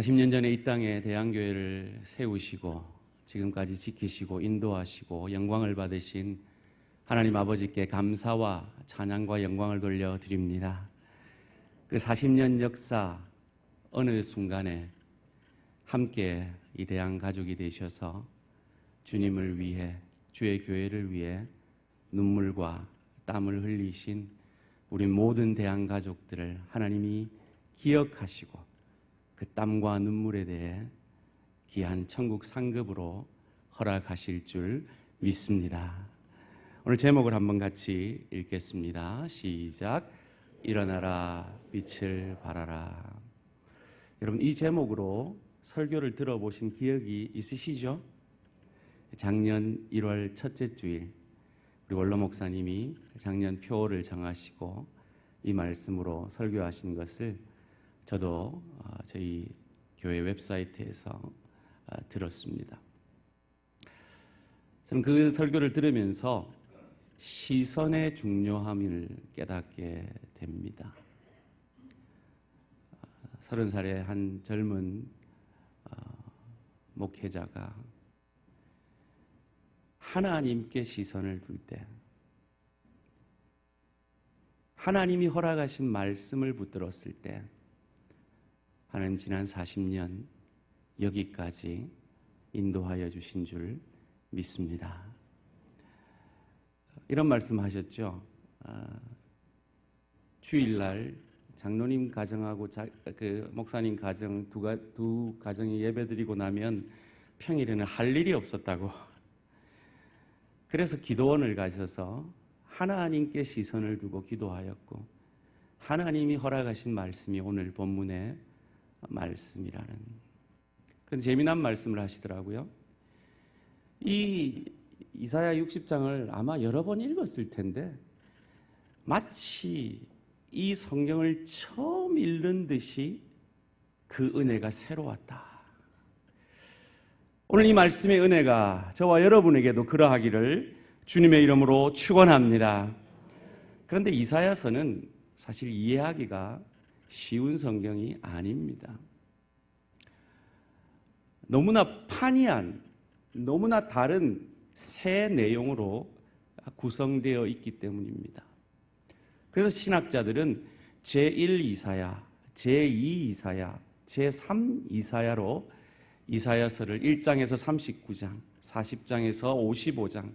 40년 전에 이 땅에 대한교회를 세우시고 지금까지 지키시고 인도하시고 영광을 받으신 하나님 아버지께 감사와 찬양과 영광을 돌려드립니다. 그 40년 역사 어느 순간에 함께 이 대한 가족이 되셔서 주님을 위해, 주의 교회를 위해 눈물과 땀을 흘리신 우리 모든 대한 가족들을 하나님이 기억하시고 그 땀과 눈물에 대해 귀한 천국 상급으로 허락하실 줄 믿습니다. 오늘 제목을 한번 같이 읽겠습니다. 시작. 일어나라, 빛을 발하라. 여러분, 이 제목으로 설교를 들어보신 기억이 있으시죠? 작년 1월 첫째 주일 우리 원로 목사님이 작년 표를 정하시고 이 말씀으로 설교하신 것을 저도 저희 교회 웹사이트에서 들었습니다. 저는 그 설교를 들으면서 시선의 중요함을 깨닫게 됩니다. 30살의 한 젊은 목회자가 하나님께 시선을 둘 때, 하나님이 허락하신 말씀을 붙들었을 때 하나님 지난 40년 여기까지 인도하여 주신 줄 믿습니다. 이런 말씀하셨죠. 주일날 장로님 가정하고 그 목사님 가정 두 가정이 예배드리고 나면 평일에는 할 일이 없었다고. 그래서 기도원을 가셔서 하나님께 시선을 두고 기도하였고 하나님이 허락하신 말씀이 오늘 본문의 말씀이라는 그런 재미난 말씀을 하시더라고요. 이 이사야 60장을 아마 여러 번 읽었을 텐데 마치 이 성경을 처음 읽는 듯이 그 은혜가 새로웠다. 오늘 이 말씀의 은혜가 저와 여러분에게도 그러하기를 주님의 이름으로 축원합니다. 그런데 이사야서는 사실 이해하기가 쉬운 성경이 아닙니다. 너무나 판이한, 너무나 다른 새 내용으로 구성되어 있기 때문입니다. 그래서 신학자들은 제1 이사야, 제2 이사야, 제3 이사야로 이사야서를 1장에서 39장, 40장에서 55장,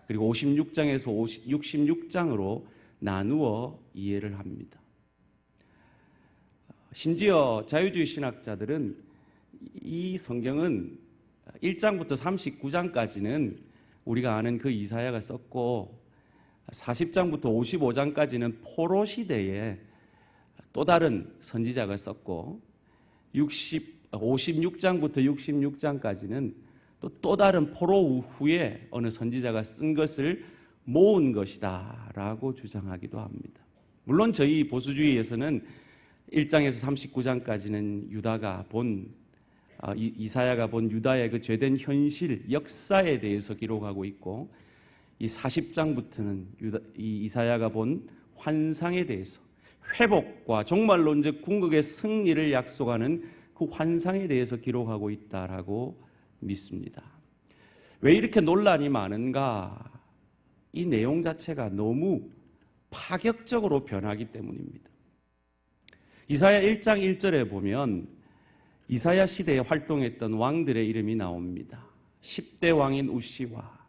그리고 56장에서 66장으로 나누어 이해를 합니다. 심지어 자유주의 신학자들은 이 성경은 1장부터 39장까지는 우리가 아는 그 이사야가 썼고 40장부터 55장까지는 포로 시대에 또 다른 선지자가 썼고 56장부터 66장까지는 또 다른 포로 후에 어느 선지자가 쓴 것을 모은 것이다 라고 주장하기도 합니다. 물론 저희 보수주의에서는 1장에서 39장까지는 이사야가 본 유다의 그 죄된 현실, 역사에 대해서 기록하고 있고 이 40장부터는 이사야가 본 환상에 대해서 회복과 종말론적 궁극의 승리를 약속하는 그 환상에 대해서 기록하고 있다라고 믿습니다. 왜 이렇게 논란이 많은가? 이 내용 자체가 너무 파격적으로 변하기 때문입니다. 이사야 1장 1절에 보면 이사야 시대에 활동했던 왕들의 이름이 나옵니다. 10대 왕인 우시와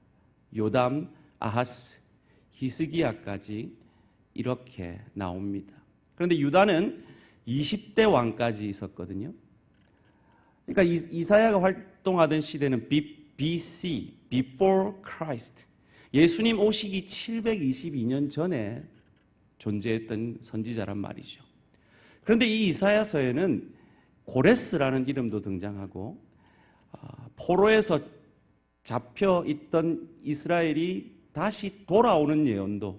요담, 아하스, 히스기야까지 이렇게 나옵니다. 그런데 유다는 20대 왕까지 있었거든요. 그러니까 이사야가 활동하던 시대는 BC, Before Christ, 예수님 오시기 722년 전에 존재했던 선지자란 말이죠. 그런데 이 이사야서에는 고레스라는 이름도 등장하고 포로에서 잡혀 있던 이스라엘이 다시 돌아오는 예언도,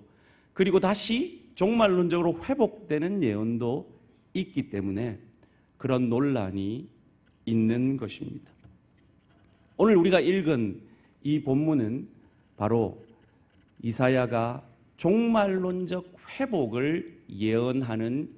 그리고 다시 종말론적으로 회복되는 예언도 있기 때문에 그런 논란이 있는 것입니다. 오늘 우리가 읽은 이 본문은 바로 이사야가 종말론적 회복을 예언하는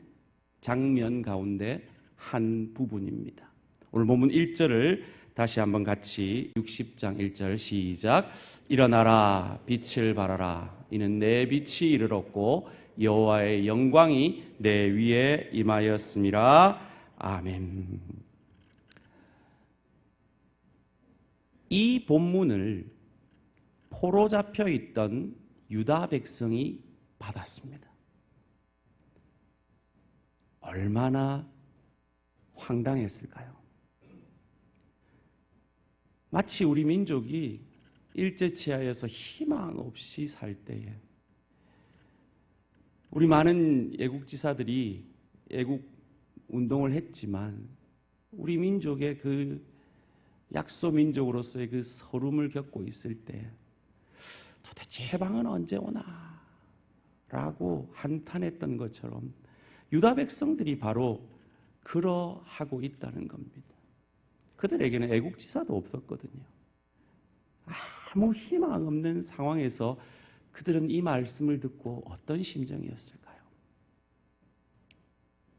장면 가운데 한 부분입니다. 오늘 본문 1절을 다시 한번 같이 60장 1절 시작. 일어나라 빛을 발하라 이는 내 빛이 이르렀고 여호와의 영광이 내 위에 임하였음이라. 아멘. 이 본문을 포로 잡혀 있던 유다 백성이 받았습니다. 얼마나 황당했을까요? 마치 우리 민족이 일제치하에서 희망 없이 살 때에 우리 많은 애국지사들이 애국 운동을 했지만 우리 민족의 그 약소 민족으로서의 그 서름을 겪고 있을 때 도대체 해방은 언제 오나? 라고 한탄했던 것처럼 유다 백성들이 바로 그러하고 있다는 겁니다. 그들에게는 애국지사도 없었거든요. 아무 희망 없는 상황에서 그들은 이 말씀을 듣고 어떤 심정이었을까요?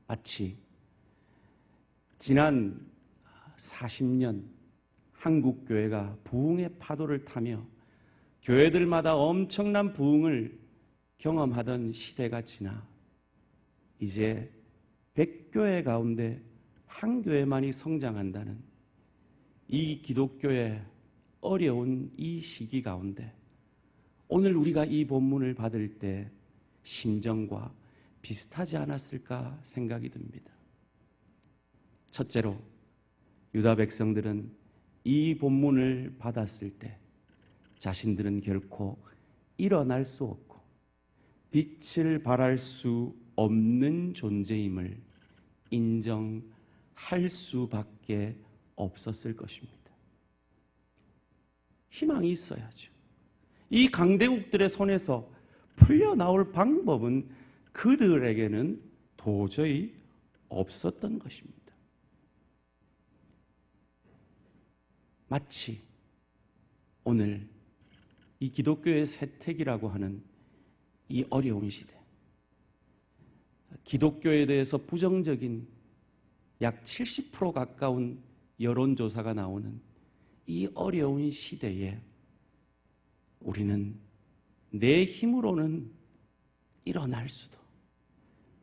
마치 지난 40년 한국 교회가 부흥의 파도를 타며 교회들마다 엄청난 부흥을 경험하던 시대가 지나 이제 100교회 가운데 한 교회만이 성장한다는 이 기독교의 어려운 이 시기 가운데 오늘 우리가 이 본문을 받을 때 심정과 비슷하지 않았을까 생각이 듭니다. 첫째로 유다 백성들은 이 본문을 받았을 때 자신들은 결코 일어날 수 없고 빛을 발할 수 없는 존재임을 인정할 수밖에 없었을 것입니다. 희망이 있어야죠. 이 강대국들의 손에서 풀려나올 방법은 그들에게는 도저히 없었던 것입니다. 마치 오늘 이 기독교의 세택이라고 하는 이 어려운 시대, 기독교에 대해서 부정적인 약 70% 가까운 여론조사가 나오는 이 어려운 시대에 우리는 내 힘으로는 일어날 수도,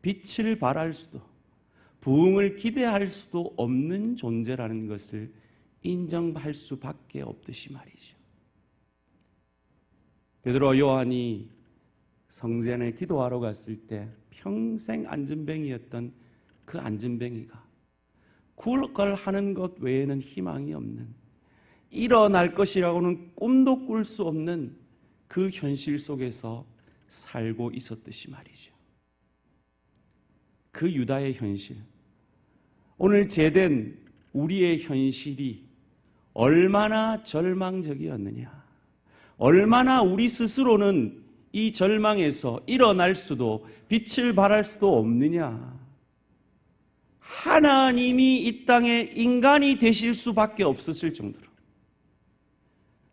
빛을 발할 수도, 부흥을 기대할 수도 없는 존재라는 것을 인정할 수밖에 없듯이 말이죠. 베드로 요한이 성전에 기도하러 갔을 때 평생 안진뱅이였던 그 안진뱅이가 구걸하는 것 외에는 희망이 없는, 일어날 것이라고는 꿈도 꿀 수 없는 그 현실 속에서 살고 있었듯이 말이죠. 그 유다의 현실, 오늘 제된 우리의 현실이 얼마나 절망적이었느냐, 얼마나 우리 스스로는 이 절망에서 일어날 수도 빛을 발할 수도 없느냐. 하나님이 이 땅에 인간이 되실 수밖에 없었을 정도로,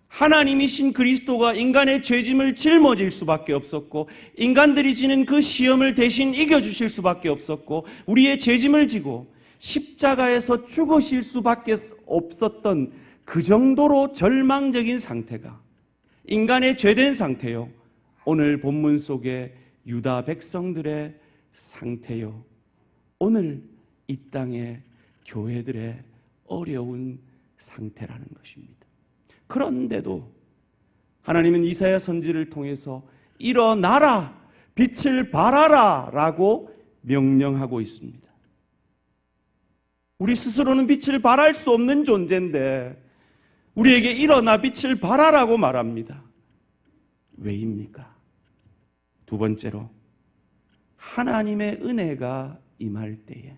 하나님이신 그리스도가 인간의 죄짐을 짊어질 수밖에 없었고, 인간들이 지는 그 시험을 대신 이겨주실 수밖에 없었고, 우리의 죄짐을 지고 십자가에서 죽으실 수밖에 없었던 그 정도로 절망적인 상태가 인간의 죄된 상태요, 오늘 본문 속의 유다 백성들의 상태요, 오늘 이 땅의 교회들의 어려운 상태라는 것입니다. 그런데도 하나님은 이사야 선지를 통해서 일어나라, 빛을 발하라 라고 명령하고 있습니다. 우리 스스로는 빛을 발할 수 없는 존재인데 우리에게 일어나 빛을 발하라고 말합니다. 왜입니까? 두 번째로, 하나님의 은혜가 임할 때에,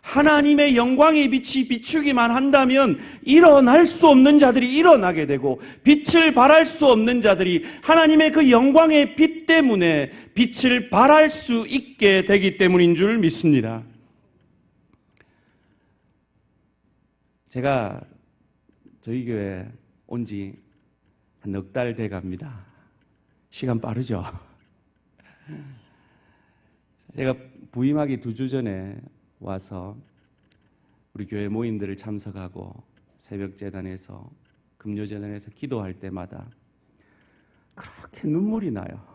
하나님의 영광의 빛이 비추기만 한다면 일어날 수 없는 자들이 일어나게 되고, 빛을 발할 수 없는 자들이 하나님의 그 영광의 빛 때문에 빛을 발할 수 있게 되기 때문인 줄 믿습니다. 제가 저희 교회 온 지 한 넉 달 돼 갑니다. 시간 빠르죠? 제가 부임하기 2주 전에 와서 우리 교회 모임들을 참석하고 새벽재단에서 금요재단에서 기도할 때마다 그렇게 눈물이 나요.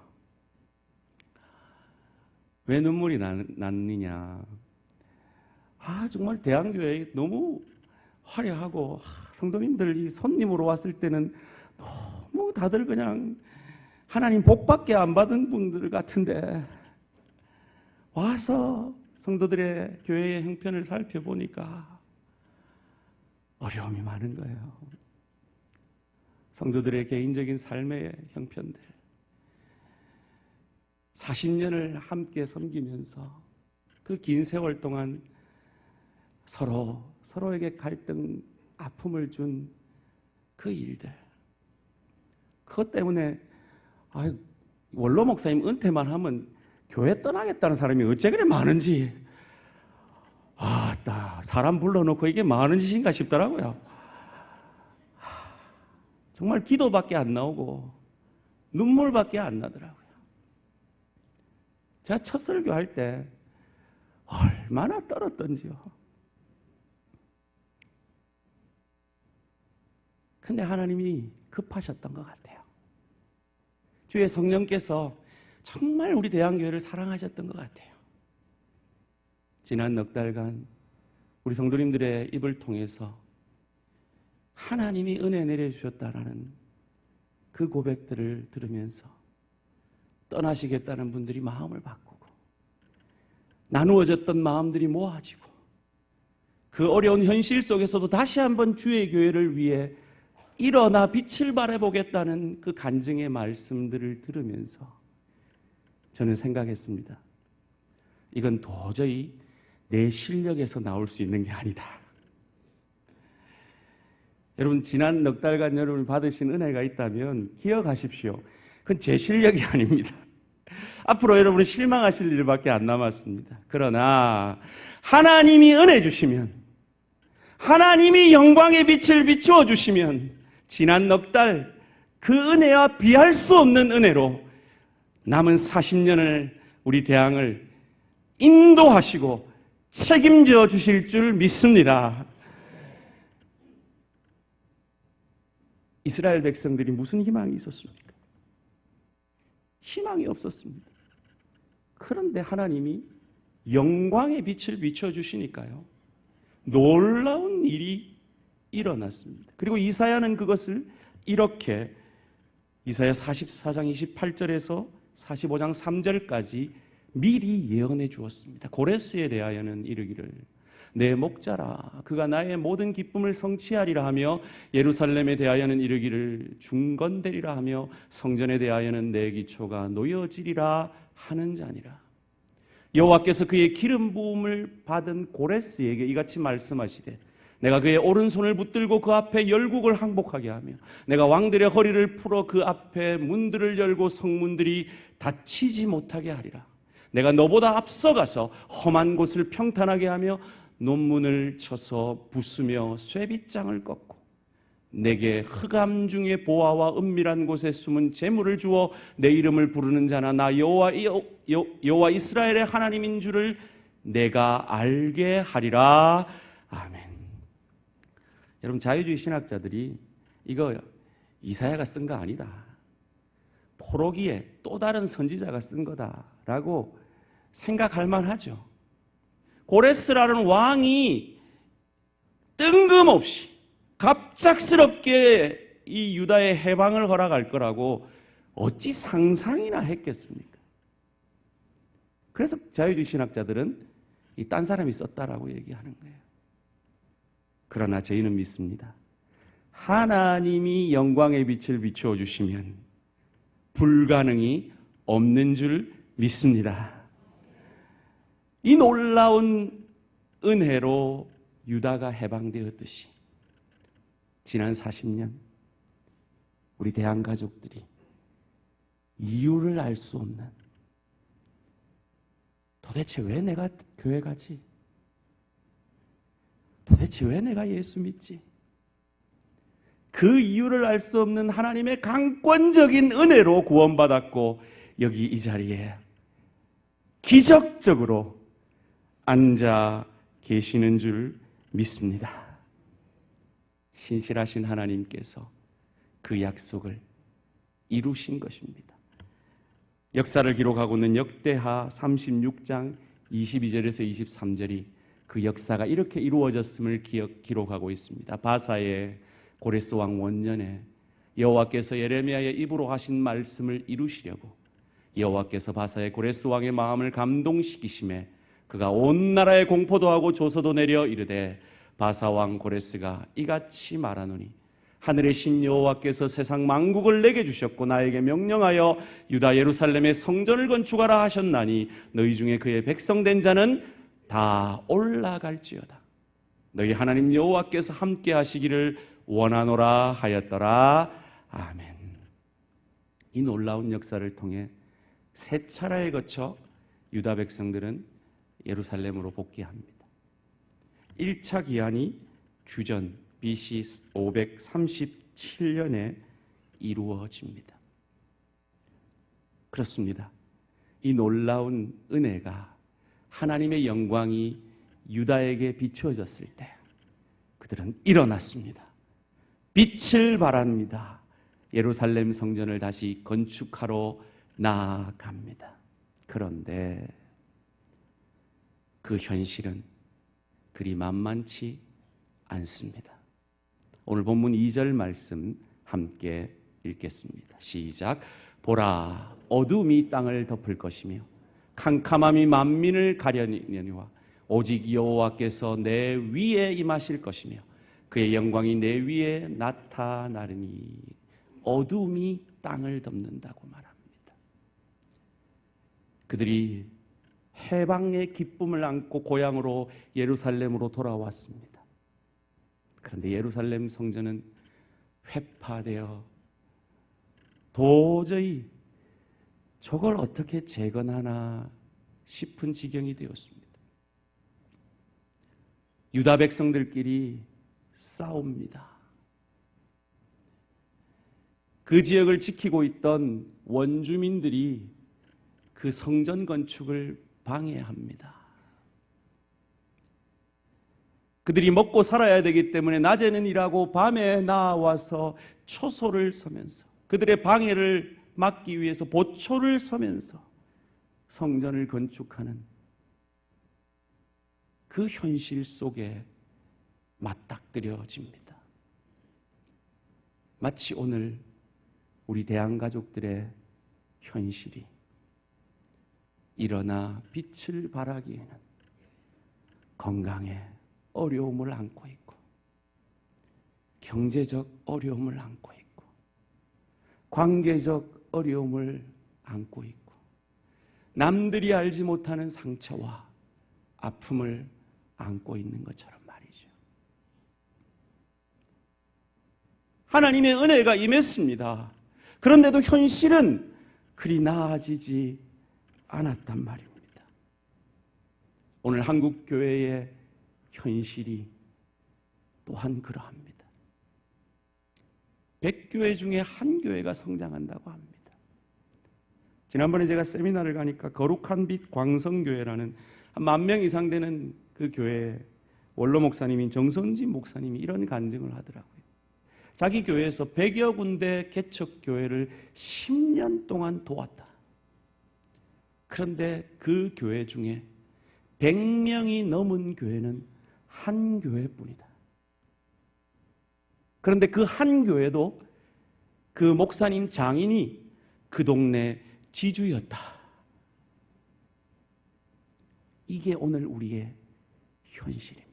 왜 눈물이 났느냐? 정말 대한교회 너무 화려하고 성도님들이 손님으로 왔을 때는 너무 다들 그냥 하나님 복밖에 안 받은 분들 같은데 와서 성도들의 교회의 형편을 살펴보니까 어려움이 많은 거예요. 성도들의 개인적인 삶의 형편들, 40년을 함께 섬기면서 그 긴 세월 동안 서로에게 갈등, 아픔을 준 그 일들, 그것 때문에 원로 목사님 은퇴만 하면 교회 떠나겠다는 사람이 어째 그래 많은지, 사람 불러놓고 이게 많은 짓인가 싶더라고요. 정말 기도밖에 안 나오고 눈물밖에 안 나더라고요. 제가 첫 설교할 때 얼마나 떨었던지요. 근데 하나님이 급하셨던 것 같아요. 주의 성령께서 정말 우리 대한교회를 사랑하셨던 것 같아요. 지난 넉 달간 우리 성도님들의 입을 통해서 하나님이 은혜 내려주셨다라는 그 고백들을 들으면서 떠나시겠다는 분들이 마음을 바꾸고 나누어졌던 마음들이 모아지고 그 어려운 현실 속에서도 다시 한번 주의 교회를 위해 일어나 빛을 발해보겠다는 그 간증의 말씀들을 들으면서 저는 생각했습니다. 이건 도저히 내 실력에서 나올 수 있는 게 아니다. 여러분, 지난 넉 달간 여러분이 받으신 은혜가 있다면 기억하십시오. 그건 제 실력이 아닙니다. 앞으로 여러분은 실망하실 일밖에 안 남았습니다. 그러나 하나님이 은혜 주시면, 하나님이 영광의 빛을 비추어 주시면 지난 넉 달 그 은혜와 비할 수 없는 은혜로 남은 40년을 우리 대항을 인도하시고 책임져 주실 줄 믿습니다. 이스라엘 백성들이 무슨 희망이 있었습니까? 희망이 없었습니다. 그런데 하나님이 영광의 빛을 비춰주시니까요, 놀라운 일이 일어났습니다. 그리고 이사야는 그것을 이렇게 이사야 44장 28절에서 45장 3절까지 미리 예언해 주었습니다. 고레스에 대하여는 이르기를 내 목자라 그가 나의 모든 기쁨을 성취하리라 하며 예루살렘에 대하여는 이르기를 중건되리라 하며 성전에 대하여는 내 기초가 놓여지리라 하는 자니라. 여호와께서 그의 기름 부음을 받은 고레스에게 이같이 말씀하시되 내가 그의 오른손을 붙들고 그 앞에 열국을 항복하게 하며 내가 왕들의 허리를 풀어 그 앞에 문들을 열고 성문들이 닫히지 못하게 하리라. 내가 너보다 앞서가서 험한 곳을 평탄하게 하며 논문을 쳐서 부수며 쇠빗장을 꺾고 내게 흑암 중에 보화와 은밀한 곳에 숨은 재물을 주어 내 이름을 부르는 자나 나 여호와 이스라엘의 하나님인 줄을 내가 알게 하리라. 아멘. 여러분, 자유주의 신학자들이 이거 이사야가 쓴 거 아니다, 포로기에 또 다른 선지자가 쓴 거다라고 생각할 만하죠. 고레스라는 왕이 뜬금없이 갑작스럽게 이 유다의 해방을 허락할 거라고 어찌 상상이나 했겠습니까? 그래서 자유주의 신학자들은 이 딴 사람이 썼다라고 얘기하는 거예요. 그러나 저희는 믿습니다. 하나님이 영광의 빛을 비추어 주시면 불가능이 없는 줄 믿습니다. 이 놀라운 은혜로 유다가 해방되었듯이 지난 40년 우리 대한 가족들이 이유를 알 수 없는, 도대체 왜 내가 교회 가지? 도대체 왜 내가 예수 믿지? 그 이유를 알 수 없는 하나님의 강권적인 은혜로 구원받았고 여기 이 자리에 기적적으로 앉아 계시는 줄 믿습니다. 신실하신 하나님께서 그 약속을 이루신 것입니다. 역사를 기록하고 있는 역대하 36장 22절에서 23절이 그 역사가 이렇게 이루어졌음을 기록하고 있습니다. 바사의 고레스 왕 원년에 여호와께서 예레미야의 입으로 하신 말씀을 이루시려고 여호와께서 바사의 고레스 왕의 마음을 감동시키심에 그가 온 나라에 공포도 하고 조서도 내려 이르되 바사 왕 고레스가 이같이 말하노니 하늘의 신 여호와께서 세상 만국을 내게 주셨고 나에게 명령하여 유다 예루살렘에 성전을 건축하라 하셨나니 너희 중에 그의 백성된 자는 다 올라갈지어다. 너희 하나님 여호와께서 함께 하시기를 원하노라 하였더라. 아멘. 이 놀라운 역사를 통해 세 차례에 거쳐 유다 백성들은 예루살렘으로 복귀합니다. 1차 기한이 주전 BC 537년에 이루어집니다. 그렇습니다. 이 놀라운 은혜가 하나님의 영광이 유다에게 비추어졌을 때 그들은 일어났습니다. 빛을 발합니다. 예루살렘 성전을 다시 건축하러 나아갑니다. 그런데 그 현실은 그리 만만치 않습니다. 오늘 본문 2절 말씀 함께 읽겠습니다. 시작. 보라, 어둠이 땅을 덮을 것이며 캄캄함이 만민을 가려니와 오직 여호와께서 내 위에 임하실 것이며 그의 영광이 내 위에 나타나리니. 어둠이 땅을 덮는다고 말합니다. 그들이 해방의 기쁨을 안고 고향으로 예루살렘으로 돌아왔습니다. 그런데 예루살렘 성전은 회파되어 도저히 저걸 어떻게 재건하나 싶은 지경이 되었습니다. 유다 백성들끼리 싸웁니다. 그 지역을 지키고 있던 원주민들이 그 성전 건축을 방해합니다. 그들이 먹고 살아야 되기 때문에 낮에는 일하고 밤에 나와서 초소를 서면서 그들의 방해를 막기 위해서 보초를 서면서 성전을 건축하는 그 현실 속에 맞닥뜨려집니다. 마치 오늘 우리 대한가족들의 현실이 일어나 빛을 발하기에는 건강에 어려움을 안고 있고 경제적 어려움을 안고 있고 관계적 어려움을 안고 있고 남들이 알지 못하는 상처와 아픔을 안고 있는 것처럼 말이죠. 하나님의 은혜가 임했습니다. 그런데도 현실은 그리 나아지지 않았단 말입니다. 오늘 한국 교회의 현실이 또한 그러합니다. 100교회 중에 한 교회가 성장한다고 합니다. 지난번에 제가 세미나를 가니까 거룩한 빛 광성교회라는 한 10,000명 이상 되는 그 교회 원로 목사님인 정선진 목사님이 이런 간증을 하더라고요. 자기 교회에서 100여 군데 개척교회를 10년 동안 도왔다. 그런데 그 교회 중에 100명이 넘은 교회는 한 교회뿐이다. 그런데 그 한 교회도 그 목사님 장인이 그 동네 지주였다. 이게 오늘 우리의 현실입니다.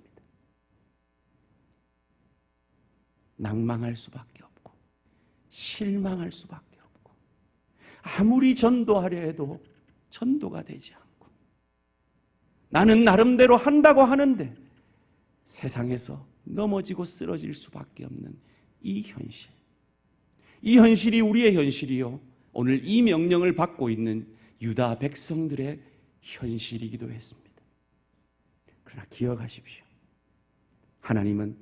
낭망할 수밖에 없고 실망할 수밖에 없고 아무리 전도하려 해도 전도가 되지 않고 나는 나름대로 한다고 하는데 세상에서 넘어지고 쓰러질 수밖에 없는 이 현실. 이 현실이 우리의 현실이요. 오늘 이 명령을 받고 있는 유다 백성들의 현실이기도 했습니다. 그러나 기억하십시오. 하나님은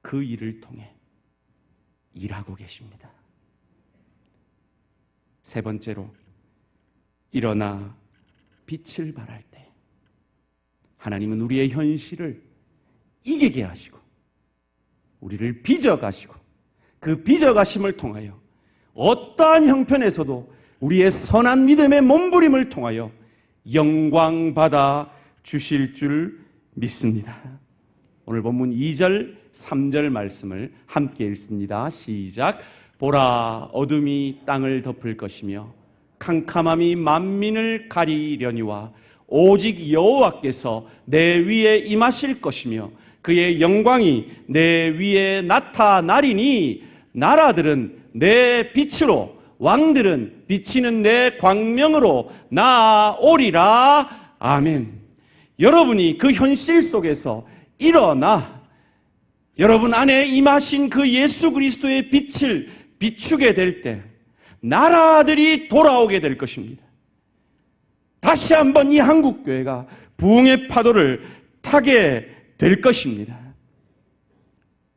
그 일을 통해 일하고 계십니다. 세 번째로, 일어나 빛을 발할 때 하나님은 우리의 현실을 이기게 하시고 우리를 빚어가시고 그 빚어가심을 통하여 어떠한 형편에서도 우리의 선한 믿음의 몸부림을 통하여 영광받아 주실 줄 믿습니다. 오늘 본문 2절, 3절 말씀을 함께 읽습니다. 시작. 보라, 어둠이 땅을 덮을 것이며 캄캄함이 만민을 가리려니와 오직 여호와께서 내 위에 임하실 것이며 그의 영광이 내 위에 나타나리니 나라들은 내 빛으로 왕들은 비치는 내 광명으로 나아오리라. 아멘. 여러분이 그 현실 속에서 일어나 여러분 안에 임하신 그 예수 그리스도의 빛을 비추게 될 때 나라들이 돌아오게 될 것입니다. 다시 한번 이 한국교회가 부흥의 파도를 타게 될 것입니다.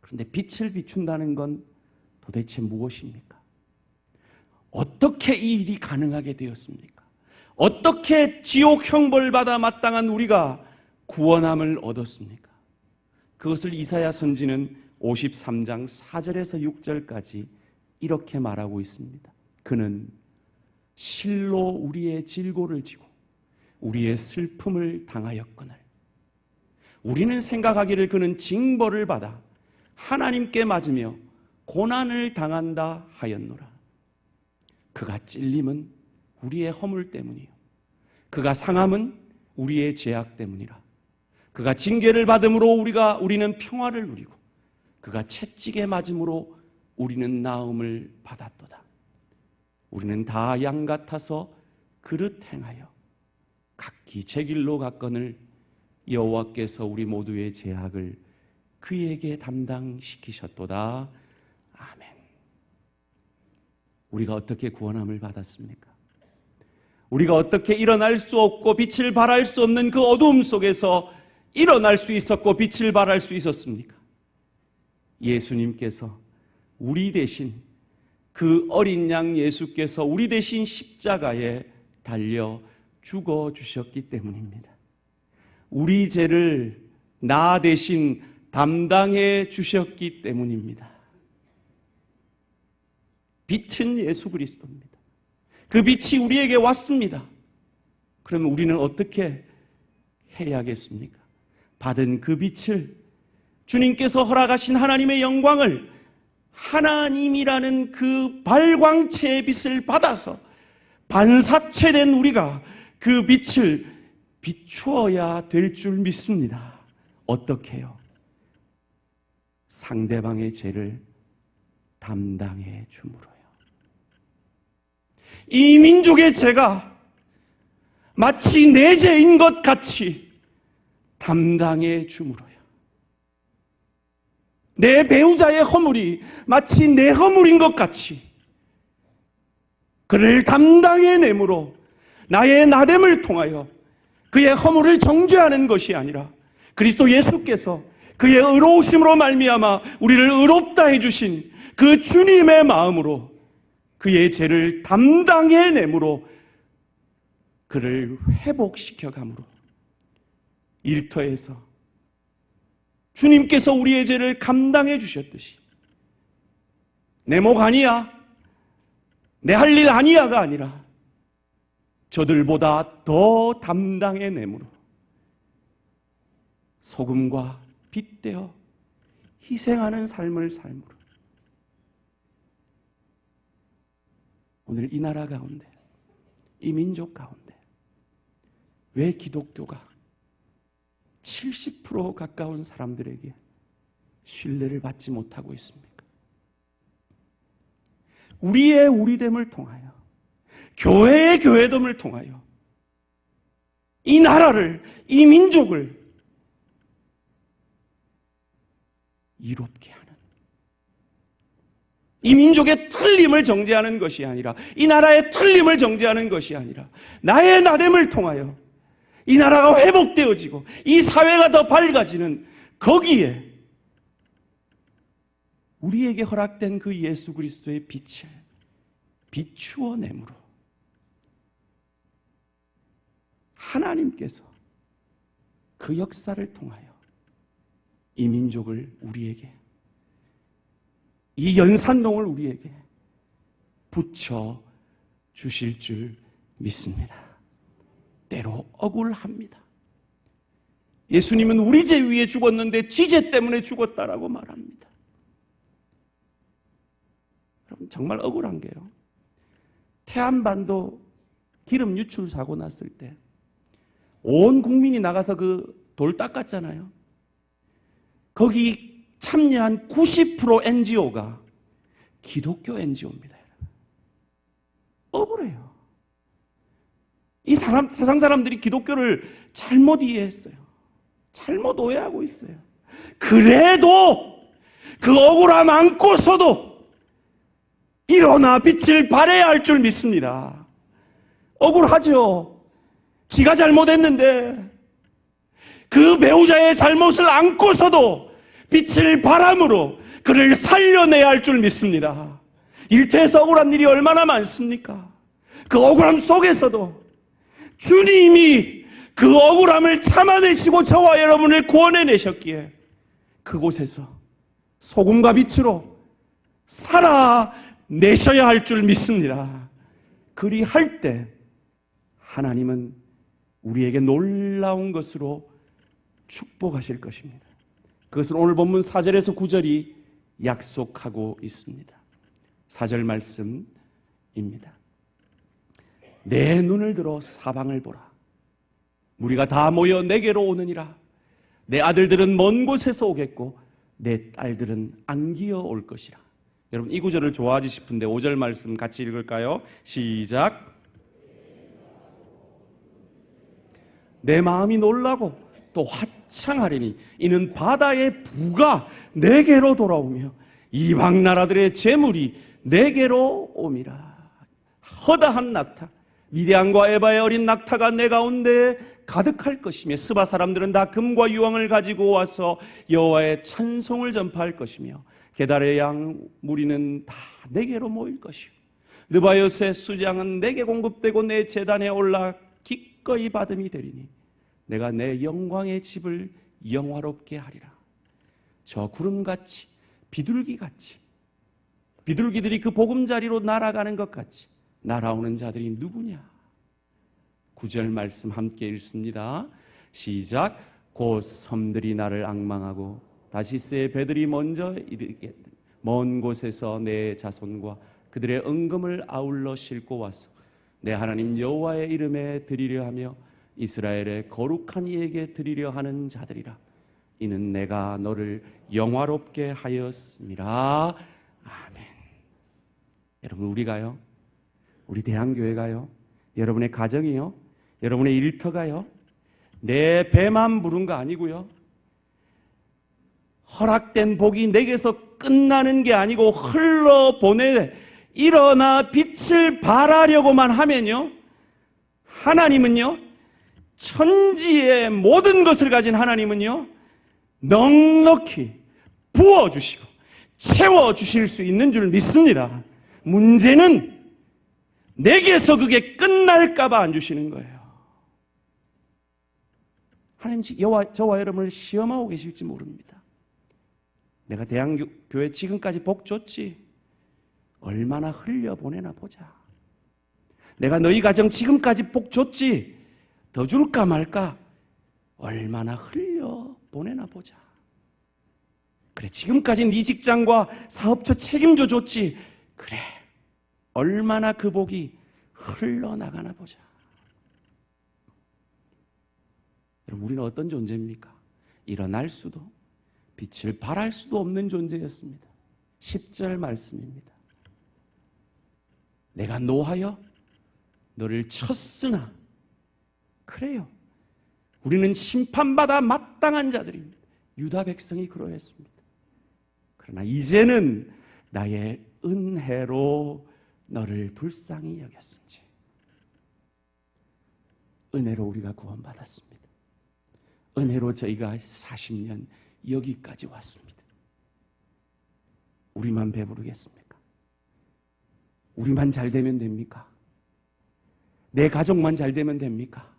그런데 빛을 비춘다는 건 도대체 무엇입니까? 어떻게 이 일이 가능하게 되었습니까? 어떻게 지옥 형벌받아 마땅한 우리가 구원함을 얻었습니까? 그것을 이사야 선지는 53장 4절에서 6절까지 이렇게 말하고 있습니다. 그는 실로 우리의 질고를 지고 우리의 슬픔을 당하였거늘 우리는 생각하기를 그는 징벌을 받아 하나님께 맞으며 고난을 당한다 하였노라. 그가 찔림은 우리의 허물 때문이요 그가 상함은 우리의 죄악 때문이라. 그가 징계를 받음으로 우리는 평화를 누리고 그가 채찍에 맞음으로 우리는 나음을 받았도다. 우리는 다 양 같아서 그릇 행하여 각기 제 길로 갔거늘 여호와께서 우리 모두의 죄악을 그에게 담당시키셨도다. 아멘. 우리가 어떻게 구원함을 받았습니까? 우리가 어떻게 일어날 수 없고 빛을 발할 수 없는 그 어두움 속에서 일어날 수 있었고 빛을 발할 수 있었습니까? 예수님께서 우리 대신 그 어린 양 예수께서 우리 대신 십자가에 달려 죽어주셨기 때문입니다. 우리 죄를 나 대신 담당해 주셨기 때문입니다. 빛은 예수 그리스도입니다. 그 빛이 우리에게 왔습니다. 그러면 우리는 어떻게 해야겠습니까? 받은 그 빛을 주님께서 허락하신 하나님의 영광을 하나님이라는 그 발광체의 빛을 받아서 반사체된 우리가 그 빛을 비추어야 될 줄 믿습니다. 어떻게요? 상대방의 죄를 담당해 줌으로요. 이 민족의 죄가 마치 내 죄인 것 같이 담당해 줌으로요. 내 배우자의 허물이 마치 내 허물인 것 같이 그를 담당해 내므로 나의 나됨을 통하여 그의 허물을 정죄하는 것이 아니라 그리스도 예수께서 그의 의로우심으로 말미암아 우리를 의롭다 해주신 그 주님의 마음으로 그의 죄를 담당해 내므로 그를 회복시켜 가므로 일터에서 주님께서 우리의 죄를 감당해 주셨듯이 내 목 아니야, 내 할 일 아니야가 아니라 저들보다 더 담당해 내므로 소금과 빛되어 희생하는 삶을 삶으로 오늘 이 나라 가운데 이 민족 가운데 왜 기독교가 70% 가까운 사람들에게 신뢰를 받지 못하고 있습니까? 우리의 우리됨을 통하여 교회의 교회됨을 통하여 이 나라를 이 민족을 이롭게 하는 이 민족의 틀림을 정죄하는 것이 아니라 이 나라의 틀림을 정죄하는 것이 아니라 나의 나됨을 통하여 이 나라가 회복되어지고 이 사회가 더 밝아지는 거기에 우리에게 허락된 그 예수 그리스도의 빛을 비추어 내므로 하나님께서 그 역사를 통하여 이 민족을 우리에게, 이 연산동을 우리에게 붙여 주실 줄 믿습니다. 때로 억울합니다. 예수님은 우리 죄 위에 죽었는데 지죄 때문에 죽었다라고 말합니다. 여러분, 정말 억울한 게요, 태안반도 기름 유출 사고 났을 때 온 국민이 나가서 그 돌 닦았잖아요. 거기 참여한 90% NGO가 기독교 NGO입니다. 억울해요. 세상 사람들이 기독교를 잘못 이해했어요. 잘못 오해하고 있어요. 그래도 그 억울함 안고서도 일어나 빛을 발해야 할 줄 믿습니다. 억울하죠. 지가 잘못했는데 그 배우자의 잘못을 안고서도 빛을 발함으로 그를 살려내야 할 줄 믿습니다. 일터에서 억울한 일이 얼마나 많습니까? 그 억울함 속에서도 주님이 그 억울함을 참아내시고 저와 여러분을 구원해내셨기에 그곳에서 소금과 빛으로 살아내셔야 할 줄 믿습니다. 그리할 때 하나님은 우리에게 놀라운 것으로 축복하실 것입니다. 그것은 오늘 본문 4절에서 9절이 약속하고 있습니다. 4절 말씀입니다. 내 눈을 들어 사방을 보라. 무리가 다 모여 내게로 오느니라. 내 아들들은 먼 곳에서 오겠고 내 딸들은 안기어 올 것이라. 여러분, 이 구절을 좋아하지 싶은데 5절 말씀 같이 읽을까요? 시작. 내 마음이 놀라고 또 화창하리니 이는 바다의 부가 내게로 돌아오며 이방 나라들의 재물이 내게로 옴이라. 허다한 낙타, 미디안과 에바의 어린 낙타가 내 가운데 가득할 것이며 스바 사람들은 다 금과 유황을 가지고 와서 여호와의 찬송을 전파할 것이며 게달의 양 무리는 다 내게로 모일 것이요 느바요스의 수장은 내게 공급되고 내 제단에 올라 기꺼이 받음이 되리니 내가 내 영광의 집을 영화롭게 하리라. 저 구름같이 비둘기같이 비둘기들이 그 보금자리로 날아가는 것 같이 날아오는 자들이 누구냐? 9절 말씀 함께 읽습니다. 시작. 곧 섬들이 나를 앙망하고 다시스의 배들이 먼저 이르게 먼 곳에서 내 자손과 그들의 은금을 아울러 싣고 와서 내 하나님 여호와의 이름에 드리려 하며 이스라엘의 거룩한 이에게 드리려 하는 자들이라. 이는 내가 너를 영화롭게 하였음이라. 아멘. 여러분, 우리가요, 우리 대한교회가요, 여러분의 가정이요, 여러분의 일터가요, 내 배만 부른 거 아니고요, 허락된 복이 내게서 끝나는 게 아니고 흘러보내 일어나 빛을 발하려고만 하면요, 하나님은요, 천지의 모든 것을 가진 하나님은요, 넉넉히 부어주시고 채워주실 수 있는 줄 믿습니다. 문제는 내게서 그게 끝날까 봐 안 주시는 거예요. 하나님, 저와 여러분을 시험하고 계실지 모릅니다. 내가 대한교회 지금까지 복 줬지? 얼마나 흘려보내나 보자. 내가 너희 가정 지금까지 복 줬지? 더 줄까 말까? 얼마나 흘려보내나 보자. 그래, 지금까지 네 직장과 사업처 책임져 줬지? 그래, 얼마나 그 복이 흘러나가나 보자. 여러분, 우리는 어떤 존재입니까? 일어날 수도 빛을 발할 수도 없는 존재였습니다. 10절 말씀입니다. 내가 노하여 너를 쳤으나, 그래요, 우리는 심판받아 마땅한 자들입니다. 유다 백성이 그러했습니다. 그러나 이제는 나의 은혜로 너를 불쌍히 여겼은지. 은혜로 우리가 구원받았습니다. 은혜로 저희가 40년 여기까지 왔습니다. 우리만 배부르겠습니까? 우리만 잘 되면 됩니까? 내 가족만 잘 되면 됩니까?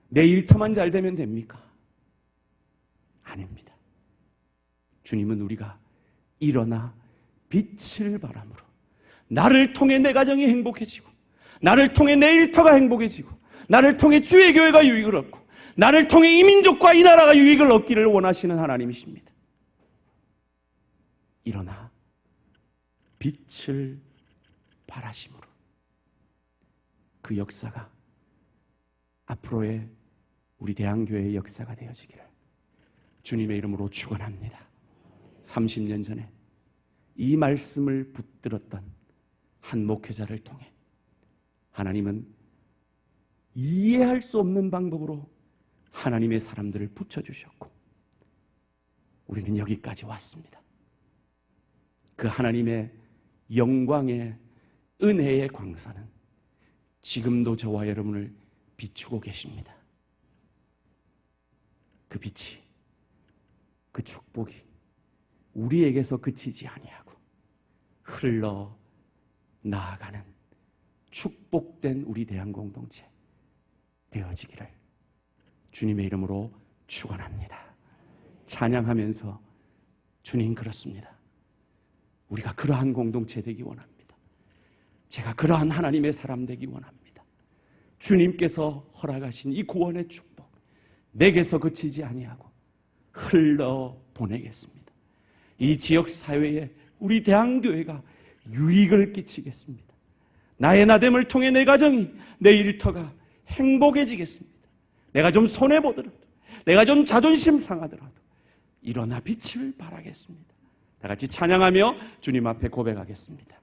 내 일터만 잘 되면 됩니까? 아닙니다. 주님은 우리가 일어나 빛을 발함으로 나를 통해 내 가정이 행복해지고, 나를 통해 내 일터가 행복해지고, 나를 통해 주의 교회가 유익을 얻고, 나를 통해 이 민족과 이 나라가 유익을 얻기를 원하시는 하나님이십니다. 일어나 빛을 발하심으로 그 역사가 앞으로의 우리 대한교회의 역사가 되어지기를 주님의 이름으로 축원합니다. 30년 전에 이 말씀을 붙들었던 한 목회자를 통해 하나님은 이해할 수 없는 방법으로 하나님의 사람들을 붙여주셨고, 우리는 여기까지 왔습니다. 그 하나님의 영광의 은혜의 광선은 지금도 저와 여러분을 비추고 계십니다. 그 빛이, 그 축복이 우리에게서 그치지 아니하고 흘러 나아가는 축복된 우리 대한공동체 되어지기를 주님의 이름으로 축원합니다. 찬양하면서 주님, 그렇습니다. 우리가 그러한 공동체 되기 원합니다. 제가 그러한 하나님의 사람 되기 원합니다. 주님께서 허락하신 이 구원의 축복 내게서 그치지 아니하고 흘러 보내겠습니다. 이 지역사회에 우리 대한교회가 유익을 끼치겠습니다. 나의 나됨을 통해 내 가정이, 내 일터가 행복해지겠습니다. 내가 좀 손해보더라도, 내가 좀 자존심 상하더라도 일어나 빛을 발하겠습니다. 다 같이 찬양하며 주님 앞에 고백하겠습니다.